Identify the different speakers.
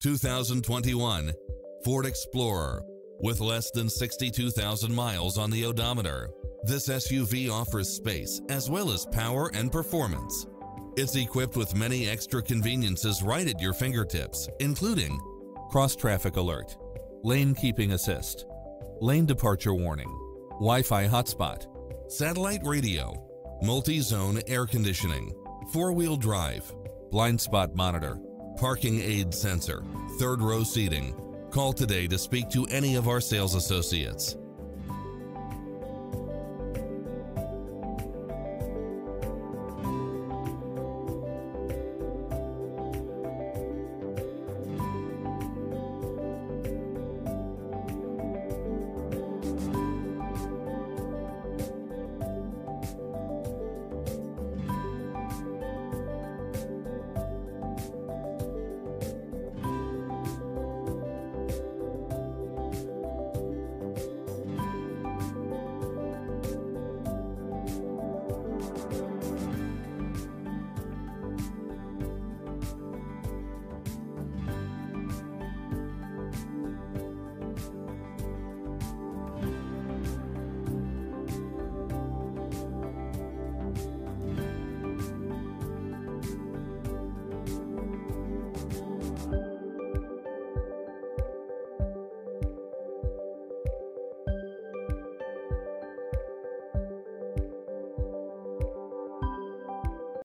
Speaker 1: 2021 Ford Explorer. With less than 62,000 miles on the odometer, this SUV offers space as well as power and performance. It's equipped with many extra conveniences right at your fingertips, including cross-traffic alert, lane keeping assist, lane departure warning, Wi-Fi hotspot, satellite radio, multi-zone air conditioning, four-wheel drive, blind spot monitor, parking aid sensor, third row seating. Call today to speak to any of our sales associates.